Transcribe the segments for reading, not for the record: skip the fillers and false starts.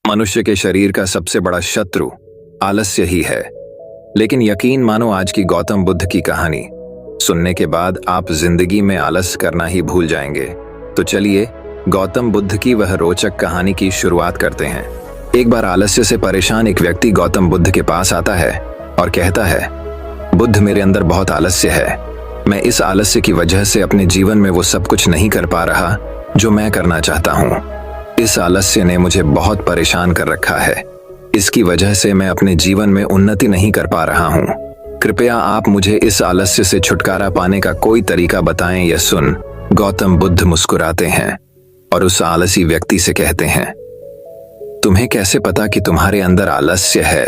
मनुष्य के शरीर का सबसे बड़ा शत्रु आलस्य ही है। लेकिन यकीन मानो आज की गौतम बुद्ध की कहानी सुनने के बाद आप जिंदगी में आलस करना ही भूल जाएंगे। तो चलिए गौतम बुद्ध की वह रोचक कहानी की शुरुआत करते हैं। एक बार आलस्य से परेशान एक व्यक्ति गौतम बुद्ध के पास आता है और कहता है, बुद्ध, मेरे अंदर बहुत आलस्य है। मैं इस आलस्य की वजह से अपने जीवन में वो सब कुछ नहीं कर पा रहा जो मैं करना चाहता हूँ। इस आलस्य ने मुझे बहुत परेशान कर रखा है। इसकी वजह से मैं अपने जीवन में उन्नति नहीं कर पा रहा हूँ। कृपया आप मुझे इस आलस्य से छुटकारा पाने का कोई तरीका बताएं। यह सुन गौतम बुद्ध मुस्कुराते हैं और उस आलसी व्यक्ति से कहते हैं, तुम्हें कैसे पता कि तुम्हारे अंदर आलस्य है?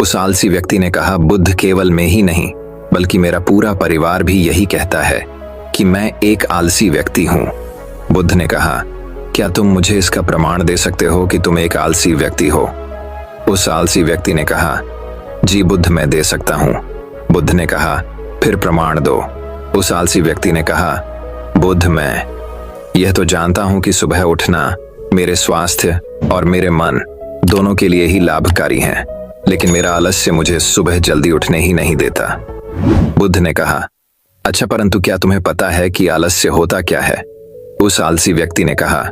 उस आलसी व्यक्ति ने कहा, बुद्ध, केवल मैं ही नहीं बल्कि मेरा पूरा परिवार भी यही कहता है कि मैं एक आलसी व्यक्ति हूँ। बुद्ध ने कहा, क्या तुम मुझे इसका प्रमाण दे सकते हो कि तुम एक आलसी व्यक्ति हो? उस आलसी व्यक्ति ने कहा, जी बुद्ध, मैं दे सकता हूँ। बुद्ध ने कहा, फिर प्रमाण दो। उस आलसी व्यक्ति ने कहा, बुद्ध, मैं यह तो जानता हूँ कि सुबह उठना मेरे स्वास्थ्य और मेरे मन दोनों के लिए ही लाभकारी है, लेकिन मेरा आलस्य मुझे सुबह जल्दी उठने ही नहीं देता। बुद्ध ने कहा, अच्छा, परंतु क्या तुम्हें पता है कि आलस्य होता क्या है? उस आलसी व्यक्ति ने कहा,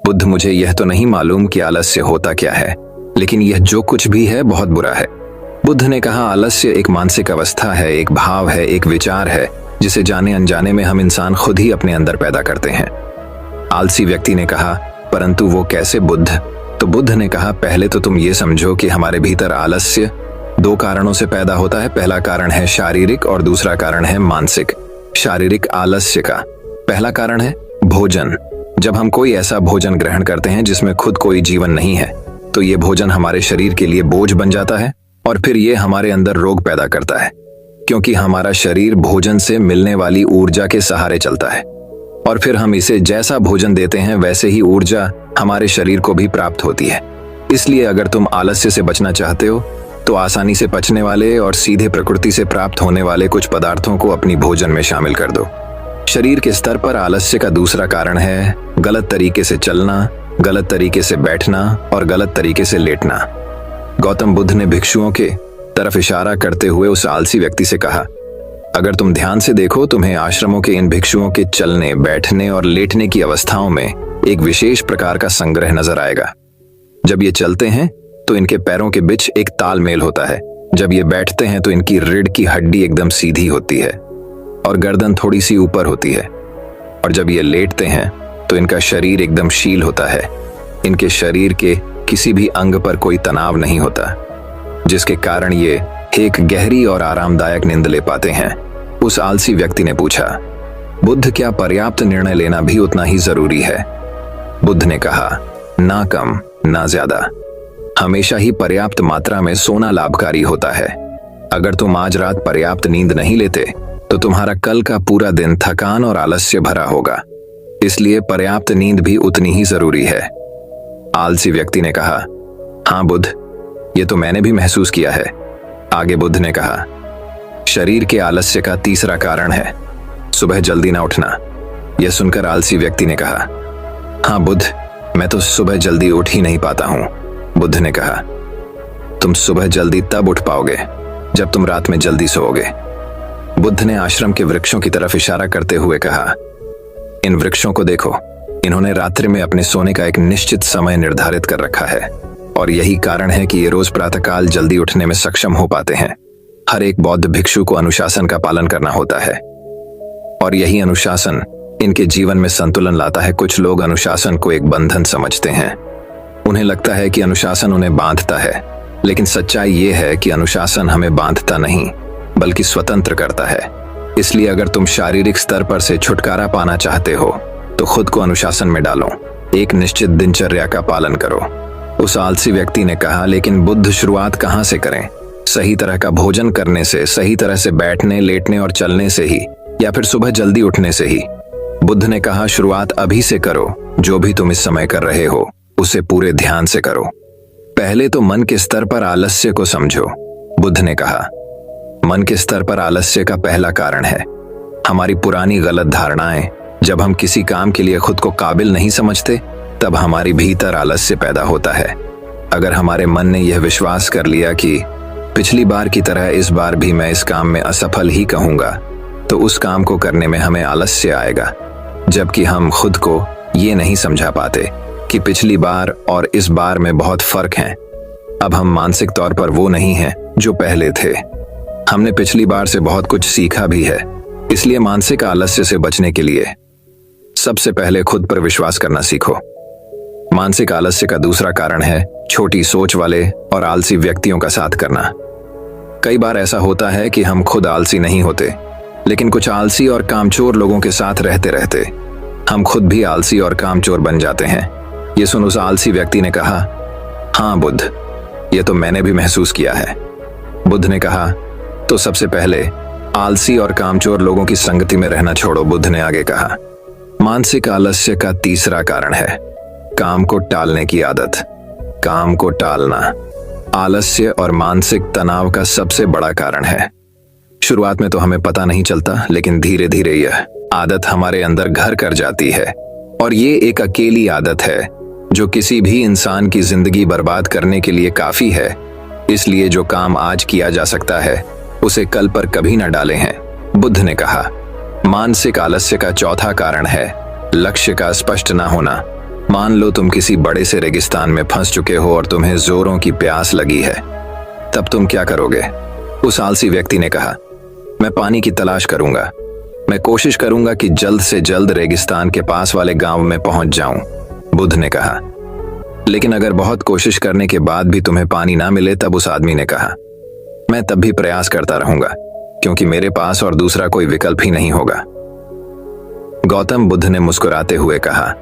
बुद्ध, मुझे यह तो नहीं मालूम कि आलस्य होता क्या है, लेकिन यह जो कुछ भी है बहुत बुरा है। बुद्ध ने कहा, आलस्य एक मानसिक अवस्था है, एक भाव है, एक विचार है जिसे जाने अनजाने में हम इंसान खुद ही अपने अंदर पैदा करते हैं। आलसी व्यक्ति ने कहा, परंतु वो कैसे बुद्ध? तो बुद्ध ने कहा, पहले तो तुम ये समझो कि हमारे भीतर आलस्य दो कारणों से पैदा होता है। पहला कारण है शारीरिक और दूसरा कारण है मानसिक। शारीरिक आलस्य का पहला कारण है भोजन। जब हम कोई ऐसा भोजन ग्रहण करते हैं जिसमें खुद कोई जीवन नहीं है, तो ये भोजन हमारे शरीर के लिए बोझ बन जाता है और फिर ये हमारे अंदर रोग पैदा करता है, क्योंकि हमारा शरीर भोजन से मिलने वाली ऊर्जा के सहारे चलता है और फिर हम इसे जैसा भोजन देते हैं वैसे ही ऊर्जा हमारे शरीर को भी प्राप्त होती है। इसलिए अगर तुम आलस्य से बचना चाहते हो तो आसानी से पचने वाले और सीधे प्रकृति से प्राप्त होने वाले कुछ पदार्थों को अपनी भोजन में शामिल कर दो। शरीर के स्तर पर आलस्य का दूसरा कारण है गलत तरीके से चलना, गलत तरीके से बैठना और गलत तरीके से लेटना। गौतम बुद्ध ने भिक्षुओं के तरफ इशारा करते हुए उस आलसी व्यक्ति से कहा, अगर तुम ध्यान से देखो, तुम्हें आश्रमों के इन भिक्षुओं के चलने, बैठने और लेटने की अवस्थाओं में एक विशेष प्रकार का संग्रह नजर आएगा। जब ये चलते हैं तो इनके पैरों के बीच एक तालमेल होता है। जब ये बैठते हैं तो इनकी रीढ़ की हड्डी एकदम सीधी होती है और गर्दन थोड़ी सी ऊपर होती है, और जब ये लेटते हैं तो इनका शरीर एकदम शील होता है। इनके शरीर के किसी भी अंग पर कोई तनाव नहीं होता, जिसके कारण ये एक गहरी और आरामदायक नींद ले पाते हैं। उस आलसी व्यक्ति ने पूछा, बुद्ध, क्या पर्याप्त निर्णय लेना भी उतना ही जरूरी है? बुद्ध ने कहा, ना कम ना ज्यादा। हमेशा ही पर्याप्त मात्रा में सोना लाभकारी होता है। अगर तुम आज रात पर्याप्त नींद नहीं लेते तो तुम्हारा कल का पूरा दिन थकान और आलस्य भरा होगा। इसलिए पर्याप्त नींद भी उतनी ही जरूरी है। आलसी व्यक्ति ने कहा, हाँ बुद्ध, ये तो मैंने भी महसूस किया है। आगे बुद्ध ने कहा, शरीर के आलस्य का तीसरा कारण है सुबह जल्दी ना उठना। यह सुनकर आलसी व्यक्ति ने कहा, हाँ बुद्ध, मैं तो सुबह जल्दी उठ ही नहीं पाता हूं। बुद्ध ने कहा, तुम सुबह जल्दी तब उठ पाओगे जब तुम रात में जल्दी सोओगे। बुद्ध ने आश्रम के वृक्षों की तरफ इशारा करते हुए कहा, इन वृक्षों को देखो, इन्होंने रात्रि में अपने सोने का एक निश्चित समय निर्धारित कर रखा है और यही कारण है कि ये रोज प्रातःकाल जल्दी उठने में सक्षम हो पाते हैं। हर एक बौद्ध भिक्षु को अनुशासन का पालन करना होता है और यही अनुशासन इनके जीवन में संतुलन लाता है। कुछ लोग अनुशासन को एक बंधन समझते हैं। उन्हें लगता है कि अनुशासन उन्हें बांधता है, लेकिन सच्चाई ये है कि अनुशासन हमें बांधता नहीं बल्कि स्वतंत्र करता है। इसलिए अगर तुम शारीरिक स्तर पर से छुटकारा पाना चाहते हो तो खुद को अनुशासन में डालो, एक निश्चित दिनचर्या का पालन करो। उस आलसी व्यक्ति ने कहा, लेकिन बुद्ध, शुरुआत कहाँ से करें? सही तरह का भोजन करने से, सही तरह से बैठने, लेटने और चलने से ही, या फिर सुबह जल्दी उठने से ही? बुद्ध ने कहा, शुरुआत अभी से करो। जो भी तुम इस समय कर रहे हो उसे पूरे ध्यान से करो। पहले तो मन के स्तर पर आलस्य को समझो। बुद्ध ने कहा, मन के स्तर पर आलस्य का पहला कारण है हमारी पुरानी गलत धारणाएं। जब हम किसी काम के लिए खुद को काबिल नहीं समझते तब हमारी भीतर आलस्य पैदा होता है। अगर हमारे मन ने यह विश्वास कर लिया कि पिछली बार की तरह इस बार भी मैं इस काम में असफल ही कहूंगा, तो उस काम को करने में हमें आलस्य आएगा, जबकि हम खुद को ये नहीं समझा पाते कि पिछली बार और इस बार में बहुत फर्क है। अब हम मानसिक तौर पर वो नहीं हैं जो पहले थे। हमने पिछली बार से बहुत कुछ सीखा भी है। इसलिए मानसिक आलस्य से बचने के लिए सबसे पहले खुद पर विश्वास करना सीखो। मानसिक आलस्य का दूसरा कारण है छोटी सोच वाले और आलसी व्यक्तियों का साथ करना। कई बार ऐसा होता है कि हम खुद आलसी नहीं होते, लेकिन कुछ आलसी और कामचोर लोगों के साथ रहते रहते हम खुद भी आलसी और कामचोर बन जाते हैं। ये सुन उस आलसी व्यक्ति ने कहा, हाँ बुद्ध, ये तो मैंने भी महसूस किया है। बुद्ध ने कहा, तो सबसे पहले आलसी और कामचोर लोगों की संगति में रहना छोड़ो। बुद्ध ने आगे कहा, मानसिक आलस्य का तीसरा कारण है काम को टालने की आदत। काम को टालना आलस्य और मानसिक तनाव का सबसे बड़ा कारण है। शुरुआत में तो हमें पता नहीं चलता, लेकिन धीरे धीरे यह आदत हमारे अंदर घर कर जाती है। और ये एक अकेली आदत है जो किसी भी इंसान की जिंदगी बर्बाद करने के लिए काफी है। इसलिए जो काम आज किया जा सकता है उसे कल पर कभी न डालें हैं। बुद्ध ने कहा, मानसिक आलस्य का चौथा कारण है लक्ष्य का स्पष्ट न होना। मान लो तुम किसी बड़े से रेगिस्तान में फंस चुके हो और तुम्हें जोरों की प्यास लगी है, तब तुम क्या करोगे? उस आलसी व्यक्ति ने कहा, मैं पानी की तलाश करूंगा। मैं कोशिश करूंगा कि जल्द से जल्द रेगिस्तान के पास वाले गांव में पहुंच जाऊं। बुद्ध ने कहा, लेकिन अगर बहुत कोशिश करने के बाद भी तुम्हें पानी ना मिले, तब उस आदमी ने कहा, मैं तब भी प्रयास करता रहूंगा, क्योंकि मेरे पास और दूसरा कोई विकल्प ही नहीं होगा। गौतम बुद्ध ने मुस्कुराते हुए कहा,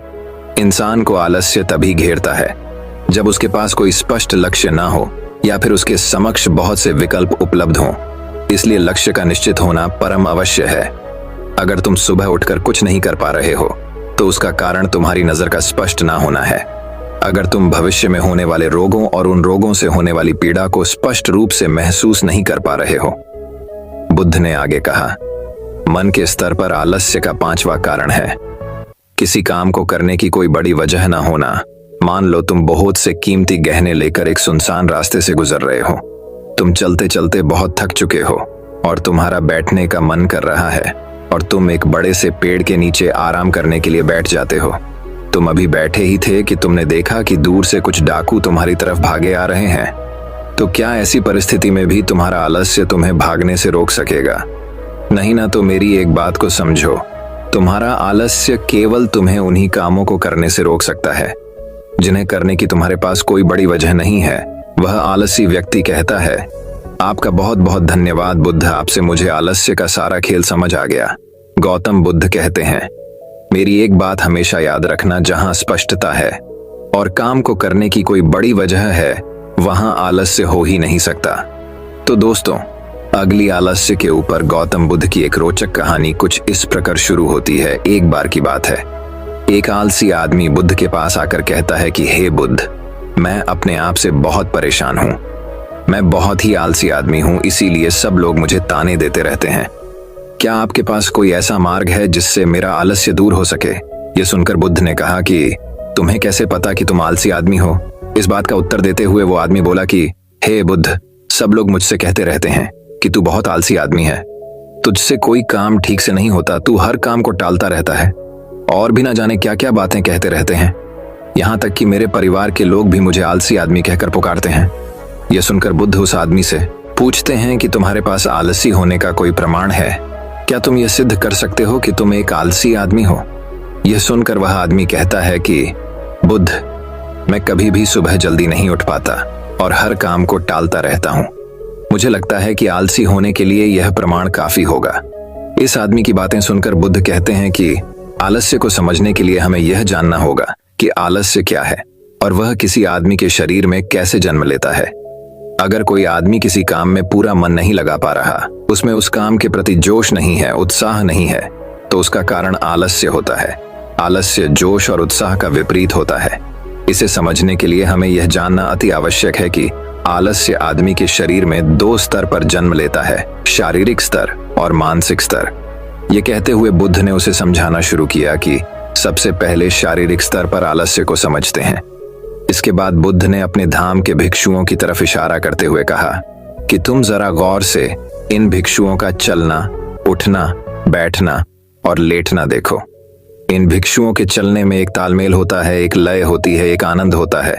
इंसान को आलस्य तभी घेरता है जब उसके पास कोई स्पष्ट लक्ष्य ना हो या फिर उसके समक्ष बहुत से विकल्प उपलब्ध हों। इसलिए लक्ष्य का निश्चित होना परम अवश्य है। अगर तुम सुबह उठकर कुछ नहीं कर पा रहे हो, तो उसका कारण तुम्हारी नजर का स्पष्ट ना होना है। अगर तुम भविष्य में होने वाले रोगों और उन रोगों से होने वाली पीड़ा को स्पष्ट रूप से महसूस नहीं कर पा रहे हो। बुद्ध ने आगे कहा, मन के स्तर पर आलस्य का पांचवा कारण है किसी काम को करने की कोई बड़ी वजह ना होना। मान लो तुम बहुत से कीमती गहने लेकर एक सुनसान रास्ते से गुजर रहे हो। तुम चलते चलते बहुत थक चुके हो और तुम्हारा बैठने का मन कर रहा है और तुम एक बड़े से पेड़ के नीचे आराम करने के लिए बैठ जाते हो। तुम अभी बैठे ही थे कि तुमने देखा कि दूर से कुछ डाकू तुम्हारी तरफ भागे आ रहे हैं। तो क्या ऐसी परिस्थिति में भी तुम्हारा आलस्य तुम्हें भागने से रोक सकेगा? नहीं ना। तो मेरी एक बात को समझो, तुम्हारा आलस्य केवल तुम्हें उन्हीं कामों को करने से रोक सकता है जिन्हें करने की तुम्हारे पास कोई बड़ी वजह नहीं है। वह आलसी व्यक्ति कहता है, आपका बहुत बहुत धन्यवाद बुद्ध, आपसे मुझे आलस्य का सारा खेल समझ आ गया। गौतम बुद्ध कहते हैं, मेरी एक बात हमेशा याद रखना, जहां स्पष्टता है और काम को करने की कोई बड़ी वजह है, वहां आलस्य हो ही नहीं सकता। तो दोस्तों, अगली आलस्य के ऊपर गौतम बुद्ध की एक रोचक कहानी कुछ इस प्रकार शुरू होती है। एक बार की बात है, एक आलसी आदमी बुद्ध के पास आकर कहता है कि हे बुद्ध, मैं अपने आप से बहुत परेशान हूं। मैं बहुत ही आलसी आदमी हूं, इसीलिए सब लोग मुझे ताने देते रहते हैं। क्या आपके पास कोई ऐसा मार्ग है जिससे मेरा आलस्य दूर हो सके? यह सुनकर बुद्ध ने कहा कि तुम्हें कैसे पता कि तुम आलसी आदमी हो? इस बात का उत्तर देते हुए वो आदमी बोला कि हे बुद्ध, सब लोग मुझसे कहते रहते हैं कि तू बहुत आलसी आदमी है, तुझसे कोई काम ठीक से नहीं होता, तू हर काम को टालता रहता है और भी ना जाने क्या क्या बातें कहते रहते हैं। यहाँ तक कि मेरे परिवार के लोग भी मुझे आलसी आदमी कहकर पुकारते हैं। यह सुनकर बुद्ध उस आदमी से पूछते हैं कि तुम्हारे पास आलसी होने का कोई प्रमाण है? क्या तुम यह सिद्ध कर सकते हो कि तुम एक आलसी आदमी हो? यह सुनकर वह आदमी कहता है कि बुद्ध, मैं कभी भी सुबह जल्दी नहीं उठ पाता और हर काम को टालता रहता हूँ। मुझे लगता है कि आलसी होने के लिए यह प्रमाण काफी होगा। इस आदमी की बातें सुनकर बुद्ध कहते हैं कि आलस्य को समझने के लिए हमें यह जानना होगा कि आलस्य क्या है और वह किसी आदमी के शरीर में कैसे जन्म लेता है। अगर कोई आदमी किसी काम में पूरा मन नहीं लगा पा रहा, उसमें उस काम के प्रति जोश नहीं है, उत्साह नहीं है, तो उसका कारण आलस्य होता है। आलस्य जोश और उत्साह का विपरीत होता है। इसे समझने के लिए हमें यह जानना अति आवश्यक है कि आलस्य आदमी के शरीर में दो स्तर पर जन्म लेता है, शारीरिक स्तर और मानसिक स्तर। ये कहते हुए बुद्ध ने उसे समझाना शुरू किया कि सबसे पहले शारीरिक स्तर पर आलस्य को समझते हैं। इसके बाद बुद्ध ने अपने धाम के भिक्षुओं की तरफ इशारा करते हुए कहा कि तुम जरा गौर से इन भिक्षुओं का चलना, उठना, बैठना और लेटना देखो। इन भिक्षुओं के चलने में एक तालमेल होता है, एक लय होती है, एक आनंद होता है।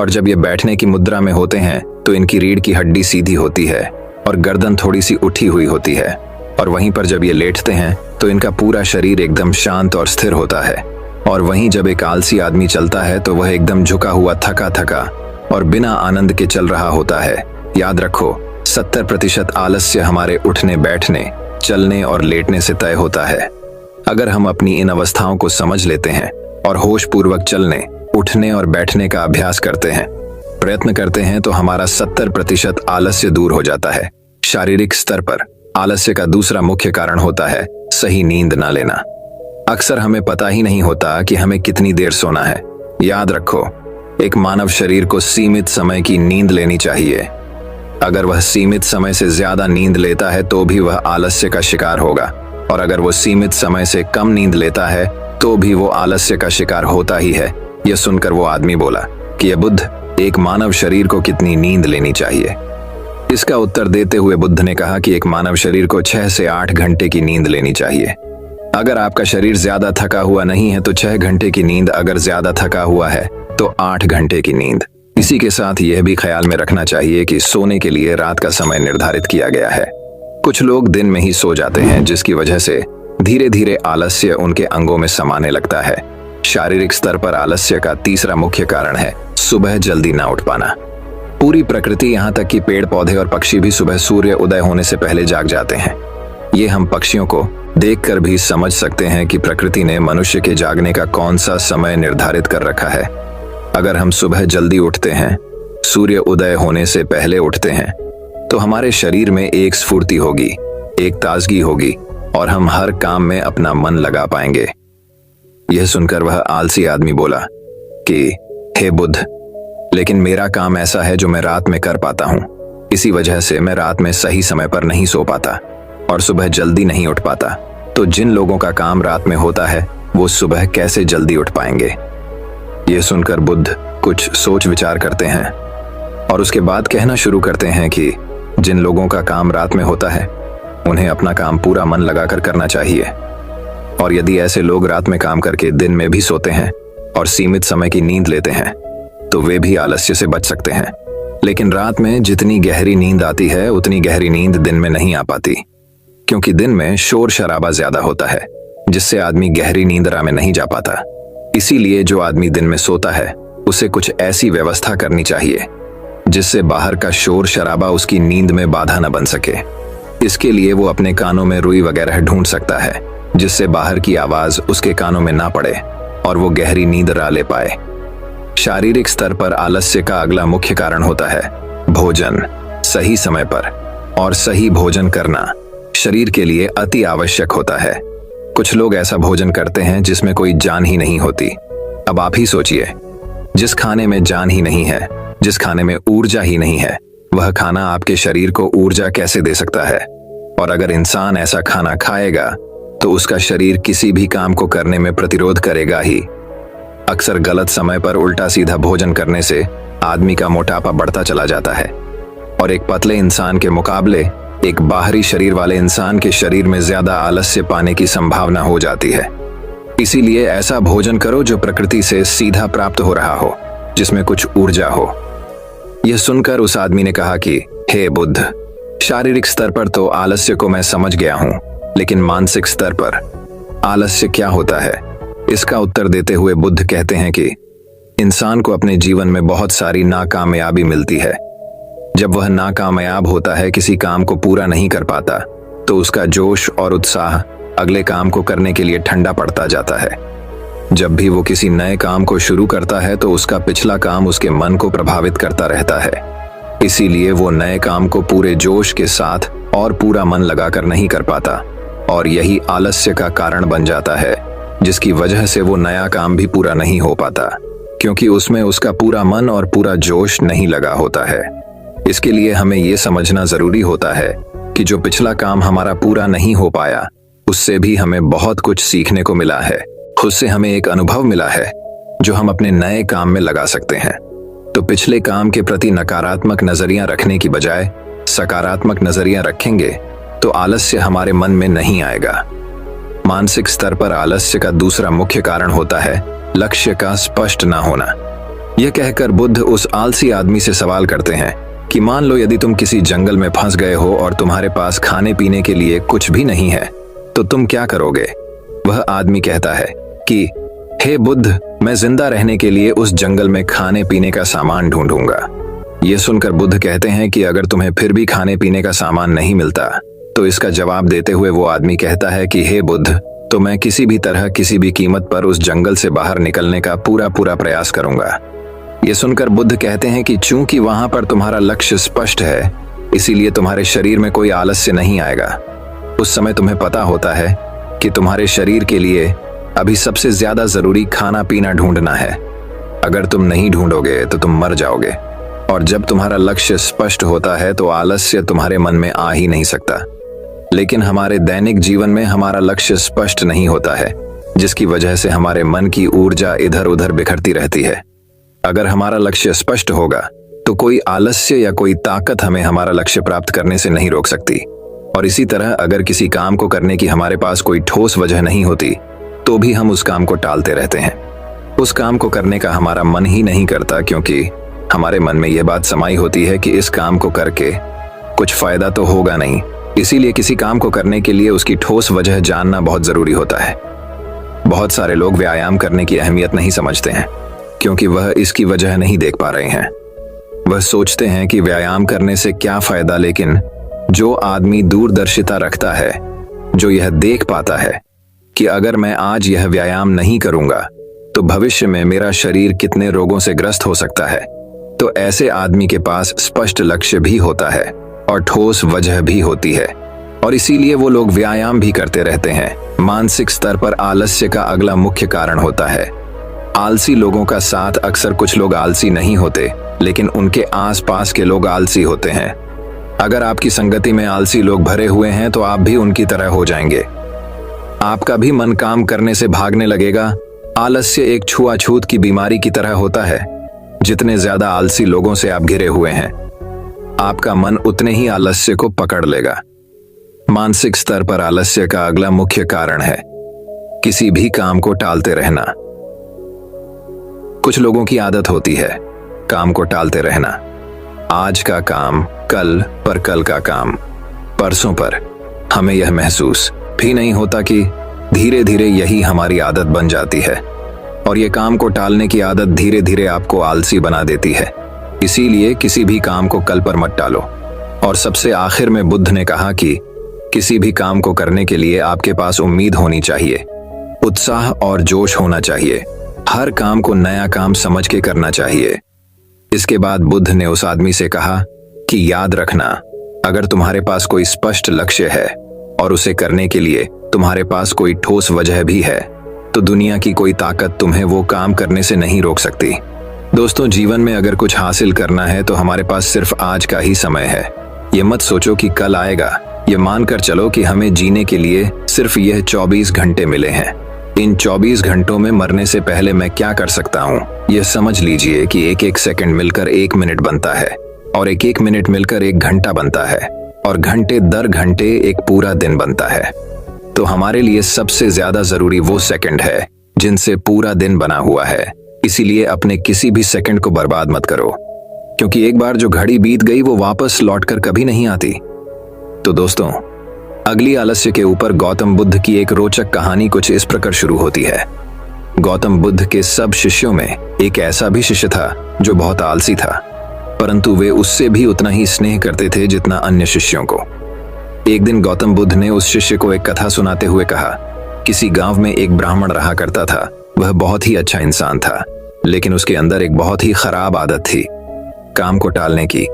और जब ये बैठने की मुद्रा में होते हैं तो इनकी रीढ़ की हड्डी सीधी होती है और गर्दन थोड़ी सी उठी हुई होती है। और वहीं पर जब ये लेटते हैं तो इनका पूरा शरीर एकदम शांत और स्थिर होता है। और वहीं जब एक आलसी आदमी चलता है तो वह एकदम झुका हुआ, थका थका और बिना आनंद के चल रहा होता है। याद रखो, 70% आलस्य हमारे उठने, बैठने, चलने और लेटने से तय होता है। अगर हम अपनी इन अवस्थाओं को समझ लेते हैं और होश पूर्वक चलने, उठने और बैठने का अभ्यास करते हैं, प्रयत्न करते हैं, तो हमारा 70% आलस्य दूर हो जाता है। शारीरिक स्तर पर आलस्य का दूसरा मुख्य कारण होता है सही नींद ना लेना। अक्सर हमें पता ही नहीं होता कि हमें कितनी देर सोना है। याद रखो, एक मानव शरीर को सीमित समय की नींद लेनी चाहिए। अगर वह सीमित समय से ज्यादा नींद लेता है तो भी वह आलस्य का शिकार होगा, और अगर वो सीमित समय से कम नींद लेता है तो भी वो आलस्य का शिकार होता ही है। यह सुनकर वो आदमी बोला कि ये बुद्ध, एक मानव शरीर को कितनी नींद लेनी चाहिए? इसका उत्तर देते हुए बुद्ध ने कहा कि एक मानव शरीर को 6 से 8 घंटे की नींद लेनी चाहिए। अगर आपका शरीर ज्यादा थका हुआ नहीं है तो 6 घंटे की नींद, अगर ज्यादा थका हुआ है तो 8 घंटे की नींद। इसी के साथ यह भी ख्याल में रखना चाहिए कि सोने के लिए रात का समय निर्धारित किया गया है। कुछ लोग दिन में ही सो जाते हैं, जिसकी वजह से धीरे धीरे आलस्य उनके अंगों में समाने लगता है। शारीरिक स्तर पर आलस्य का तीसरा मुख्य कारण है सुबह जल्दी ना उठ पाना। पूरी प्रकृति, यहाँ तक कि पेड़ पौधे और पक्षी भी सुबह सूर्य उदय होने से पहले जाग जाते हैं। ये हम पक्षियों को देखकर भी समझ सकते हैं कि प्रकृति ने मनुष्य के जागने का कौन सा समय निर्धारित कर रखा है। अगर हम सुबह जल्दी उठते हैं, सूर्य उदय होने से पहले उठते हैं, तो हमारे शरीर में एक स्फूर्ति होगी, एक ताजगी होगी और हम हर काम में अपना मन लगा पाएंगे। यह सुनकर वह आलसी आदमी बोला कि हे बुद्ध, लेकिन मेरा काम ऐसा है जो मैं रात में कर पाता हूं। इसी वजह से मैं रात में सही समय पर नहीं सो पाता और सुबह जल्दी नहीं उठ पाता। तो जिन लोगों का काम रात में होता है वो सुबह कैसे जल्दी उठ पाएंगे? यह सुनकर बुद्ध कुछ सोच विचार करते हैं और उसके बाद कहना शुरू करते हैं कि जिन लोगों का काम रात में होता है उन्हें अपना काम पूरा मन लगाकर करना चाहिए। और यदि ऐसे लोग रात में काम करके दिन में भी सोते हैं और सीमित समय की नींद लेते हैं तो वे भी आलस्य से बच सकते हैं। लेकिन रात में जितनी गहरी नींद आती है उतनी गहरी नींद दिन में नहीं आ पाती, क्योंकि दिन में शोर शराबा ज्यादा होता है, जिससे आदमी गहरी नींदरा में नहीं जा पाता। इसीलिए जो आदमी दिन में सोता है उसे कुछ ऐसी व्यवस्था करनी चाहिए जिससे बाहर का शोर शराबा उसकी नींद में बाधा न बन सके। इसके लिए वो अपने कानों में रुई वगैरह ढूंढ सकता है, जिससे बाहर की आवाज उसके कानों में ना पड़े और वो गहरी नींद रा ले पाए। शारीरिक स्तर पर आलस्य का अगला मुख्य कारण होता है भोजन। सही समय पर और सही भोजन करना शरीर के लिए अति आवश्यक होता है। कुछ लोग ऐसा भोजन करते हैं जिसमें कोई जान ही नहीं होती। अब आप ही सोचिए, जिस खाने में जान ही नहीं है, जिस खाने में ऊर्जा ही नहीं है, वह खाना आपके शरीर को ऊर्जा कैसे दे सकता है? और अगर इंसान ऐसा खाना खाएगा तो उसका शरीर किसी भी काम को करने में प्रतिरोध करेगा ही। अक्सर गलत समय पर उल्टा सीधा भोजन करने से आदमी का मोटापा बढ़ता चला जाता है और एक पतले इंसान के मुकाबले एक बाहरी शरीर वाले इंसान के शरीर में ज्यादा आलस्य पाने की संभावना हो जाती है। इसीलिए ऐसा भोजन करो जो प्रकृति से सीधा प्राप्त हो रहा हो, जिसमें कुछ ऊर्जा हो। यह सुनकर उस आदमी ने कहा कि हे बुद्ध, शारीरिक स्तर पर तो आलस्य को मैं समझ गया हूं, लेकिन मानसिक स्तर पर आलस्य क्या होता है? इसका उत्तर देते हुए बुद्ध कहते हैं कि इंसान को अपने जीवन में बहुत सारी नाकामयाबी मिलती है। जब वह नाकामयाब होता है, किसी काम को पूरा नहीं कर पाता, तो उसका जोश और उत्साह अगले काम को करने के लिए ठंडा पड़ता जाता है। जब भी वो किसी नए काम को शुरू करता है तो उसका पिछला काम उसके मन को प्रभावित करता रहता है। इसीलिए वो नए काम को पूरे जोश के साथ और पूरा मन लगाकर नहीं कर पाता और यही आलस्य का कारण बन जाता है, जिसकी वजह से वो नया काम भी पूरा नहीं हो पाता, क्योंकि उसमें उसका पूरा मन और पूरा जोश नहीं लगा होता है। इसके लिए हमें ये समझना जरूरी होता है कि जो पिछला काम हमारा पूरा नहीं हो पाया, उससे भी हमें बहुत कुछ सीखने को मिला है। उससे हमें एक अनुभव मिला है जो हम अपने नए काम में लगा सकते हैं। तो पिछले काम के प्रति नकारात्मक नजरिया रखने की बजाय सकारात्मक नजरिया रखेंगे तो आलस्य हमारे मन में नहीं आएगा। मानसिक स्तर पर आलस्य का दूसरा मुख्य कारण होता है लक्ष्य का स्पष्ट ना होना। यह कहकर बुद्ध उस आलसी आदमी से सवाल करते हैं कि मान लो यदि तुम किसी जंगल में फंस गए हो और तुम्हारे पास खाने पीने के लिए कुछ भी नहीं है तो तुम क्या करोगे। वह आदमी कहता है कि हे बुद्ध, मैं जिंदा रहने के लिए उस जंगल में खाने पीने का सामान ढूंढूंगा। यह सुनकर बुद्ध कहते हैं कि अगर तुम्हें फिर भी खाने पीने का सामान नहीं मिलता तो इसका जवाब देते हुए वो आदमी कहता है कि हे बुद्ध, तो मैं किसी भी तरह किसी भी कीमत पर उस जंगल से बाहर निकलने का पूरा प्रयास करूंगा। ये सुनकर बुद्ध कहते हैं कि चूंकि वहां पर तुम्हारा लक्ष्य स्पष्ट है, इसीलिए तुम्हारे शरीर में कोई आलस्य नहीं आएगा। उस समय तुम्हें पता होता है कि तुम्हारे शरीर के लिए अभी सबसे ज्यादा जरूरी खाना पीना ढूंढना है। अगर तुम नहीं ढूंढोगे तो तुम मर जाओगे। और जब तुम्हारा लक्ष्य स्पष्ट होता है तो आलस्य तुम्हारे मन में आ ही नहीं सकता। लेकिन हमारे दैनिक जीवन में हमारा लक्ष्य स्पष्ट नहीं होता है, जिसकी वजह से हमारे मन की ऊर्जा इधर उधर बिखरती रहती है। अगर हमारा लक्ष्य स्पष्ट होगा तो कोई आलस्य या कोई ताकत हमें हमारा लक्ष्य प्राप्त करने से नहीं रोक सकती। और इसी तरह अगर किसी काम को करने की हमारे पास कोई ठोस वजह नहीं होती तो भी हम उस काम को टालते रहते हैं। उस काम को करने का हमारा मन ही नहीं करता, क्योंकि हमारे मन में यह बात समाई होती है कि इस काम को करके कुछ फायदा तो होगा नहीं। इसीलिए किसी काम को करने के लिए उसकी ठोस वजह जानना बहुत जरूरी होता है। बहुत सारे लोग व्यायाम करने की अहमियत नहीं समझते हैं, क्योंकि वह इसकी वजह नहीं देख पा रहे हैं। वह सोचते हैं कि व्यायाम करने से क्या फायदा, लेकिन जो आदमी दूरदर्शिता रखता है, जो यह देख पाता है कि अगर मैं आज यह व्यायाम नहीं करूंगा तो भविष्य में मेरा शरीर कितने रोगों से ग्रस्त हो सकता है, तो ऐसे आदमी के पास स्पष्ट लक्ष्य भी होता है और ठोस वजह भी होती है, और इसीलिए वो लोग व्यायाम भी करते रहते हैं। मानसिक स्तर पर आलस्य का अगला मुख्य कारण होता है आलसी लोगों का साथ। अक्सर कुछ लोग आलसी नहीं होते, लेकिन उनके आसपास के लोग आलसी होते हैं। अगर आपकी संगति में आलसी लोग भरे हुए हैं तो आप भी उनकी तरह हो जाएंगे। आपका भी मन काम करने से भागने लगेगा। आलस्य एक छुआछूत की बीमारी की तरह होता है। जितने ज्यादा आलसी लोगों से आप घिरे हुए हैं, आपका मन उतने ही आलस्य को पकड़ लेगा। मानसिक स्तर पर आलस्य का अगला मुख्य कारण है किसी भी काम को टालते रहना। कुछ लोगों की आदत होती है काम को टालते रहना। आज का काम कल पर, कल का काम परसों पर। हमें यह महसूस भी नहीं होता कि धीरे धीरे यही हमारी आदत बन जाती है, और यह काम को टालने की आदत धीरे धीरे आपको आलसी बना देती है। इसीलिए किसी भी काम को कल पर मत टालो। और सबसे आखिर में बुद्ध ने कहा कि किसी भी काम को करने के लिए आपके पास उम्मीद होनी चाहिए, उत्साह और जोश होना चाहिए। हर काम को नया काम समझ के करना चाहिए। इसके बाद बुद्ध ने उस आदमी से कहा कि याद रखना, अगर तुम्हारे पास कोई स्पष्ट लक्ष्य है और उसे करने के लिए तुम्हारे पास कोई ठोस वजह भी है, तो दुनिया की कोई ताकत तुम्हें वो काम करने से नहीं रोक सकती। दोस्तों, जीवन में अगर कुछ हासिल करना है तो हमारे पास सिर्फ आज का ही समय है। ये मत सोचो कि कल आएगा। ये मानकर चलो कि हमें जीने के लिए सिर्फ यह 24 घंटे मिले हैं। इन 24 घंटों में मरने से पहले मैं क्या कर सकता हूँ, यह समझ लीजिए कि एक एक सेकंड मिलकर 1 मिनट बनता है, और एक एक मिनट मिलकर 1 घंटा बनता है, और घंटे दर घंटे एक पूरा दिन बनता है। तो हमारे लिए सबसे ज्यादा जरूरी वो सेकंड है जिनसे पूरा दिन बना हुआ है। इसीलिए अपने किसी भी सेकंड को बर्बाद मत करो, क्योंकि एक बार जो घड़ी बीत गई वो वापस लौटकर कभी नहीं आती। तो दोस्तों, अगली आलस्य के ऊपर गौतम बुद्ध की एक रोचक कहानी कुछ इस प्रकार शुरू होती है। गौतम बुद्ध के सब शिष्यों में एक ऐसा भी शिष्य था जो बहुत आलसी था, परंतु वे उससे भी उतना ही स्नेह करते थे जितना अन्य शिष्यों को। एक दिन गौतम बुद्ध ने उस शिष्य को एक कथा सुनाते हुए कहा, किसी गांव में एक ब्राह्मण रहा करता था। वह बहुत ही अच्छा इंसान था, लेकिन उसके अंदर एक बहुत ही खराब आदत थी, काम को टालने की।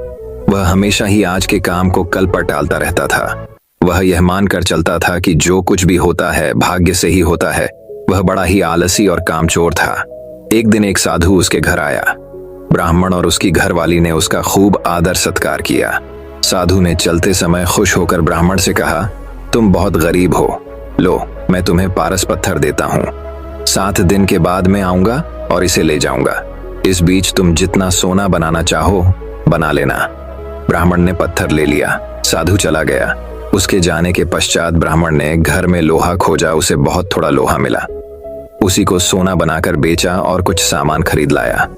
वह हमेशा ही आज के काम को कल पर टालता रहता था। वह यह मानकर चलता था कि जो कुछ भी होता है भाग्य से ही होता है। वह बड़ा ही आलसी और कामचोर था। एक दिन एक साधु उसके घर आया। ब्राह्मण और उसकी घरवाली ने उसका खूब आदर सत्कार किया। साधु ने चलते समय खुश होकर ब्राह्मण से कहा, तुम बहुत गरीब हो, लो मैं तुम्हें पारस पत्थर देता हूँ। 7 दिन के बाद मैं आऊंगा और इसे ले जाऊंगा। इस बीच तुम जितना सोना बनाना चाहो बना लेना। ब्राह्मण ने पत्थर ले लिया। साधु चला गया। उसके जाने के पश्चात ब्राह्मण ने घर में लोहा खोजा। उसे बहुत थोड़ा लोहा मिला। उसी को सोना बनाकर बेचा और कुछ सामान खरीद लाया।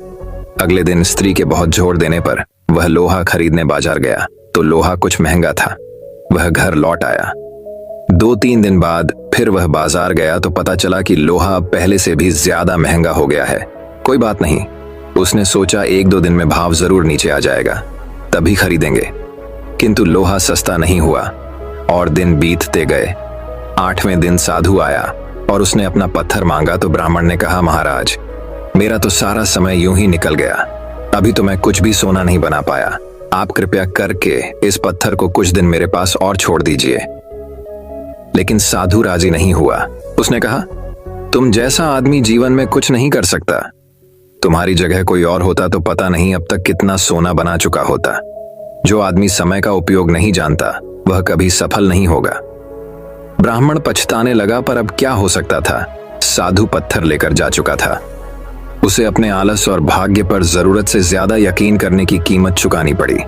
अगले दिन स्त्री के बहुत जोर देने पर वह लोहा खरीदने बाजार गया तो लोहा कुछ महंगा था। वह घर लौट आया। 2-3 दिन बाद फिर वह बाजार गया तो पता चला कि लोहा अब पहले से भी ज्यादा महंगा हो गया है। कोई बात नहीं, उसने सोचा 1-2 दिन में भाव जरूर नीचे आ जाएगा, तभी खरीदेंगे। किंतु लोहा सस्ता नहीं हुआ और दिन बीतते गए। 8वें दिन साधु आया और उसने अपना पत्थर मांगा तो ब्राह्मण ने कहा, महाराज मेरा तो सारा समय यूं ही निकल गया, अभी तो मैं कुछ भी सोना नहीं बना पाया। आप कृपया करके इस पत्थर को कुछ दिन मेरे पास और छोड़ दीजिए। लेकिन साधु राजी नहीं हुआ। उसने कहा, तुम जैसा आदमी जीवन में कुछ नहीं कर सकता। तुम्हारी जगह कोई और होता तो पता नहीं अब तक कितना सोना बना चुका होता। जो आदमी समय का उपयोग नहीं जानता वह कभी सफल नहीं होगा। ब्राह्मण पछताने लगा, पर अब क्या हो सकता था। साधु पत्थर लेकर जा चुका था। उसे अपने आलस और भाग्य पर जरूरत से ज्यादा यकीन करने की कीमत चुकानी पड़ी।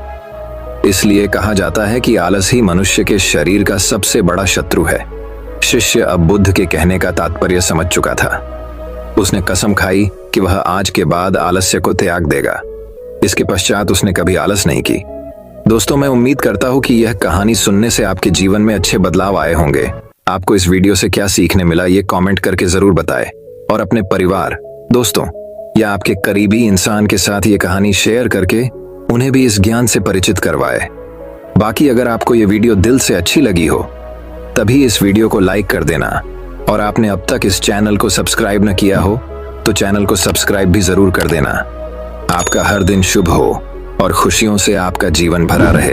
इसलिए कहा जाता है कि आलस ही मनुष्य के शरीर का सबसे बड़ा शत्रु है। शिष्य अब बुद्ध के कहने का तात्पर्य समझ चुका था। उसने कसम खाई कि वह आज के बाद आलस्य को त्याग देगा। इसके पश्चात उसने कभी आलस नहीं की। दोस्तों, मैं उम्मीद करता हूं कि यह कहानी सुनने से आपके जीवन में अच्छे बदलाव आए होंगे। आपको इस वीडियो से क्या सीखने मिला ये कमेंट करके जरूर बताएं और अपने परिवार, दोस्तों या आपके करीबी इंसान के साथ ये कहानी शेयर करके उन्हें भी इस ज्ञान से परिचित करवाएं। बाकी अगर आपको ये वीडियो दिल से अच्छी लगी हो तभी इस वीडियो को लाइक कर देना और आपने अब तक इस चैनल को सब्सक्राइब न किया हो तो चैनल को सब्सक्राइब भी जरूर कर देना। आपका हर दिन शुभ हो और खुशियों से आपका जीवन भरा रहे।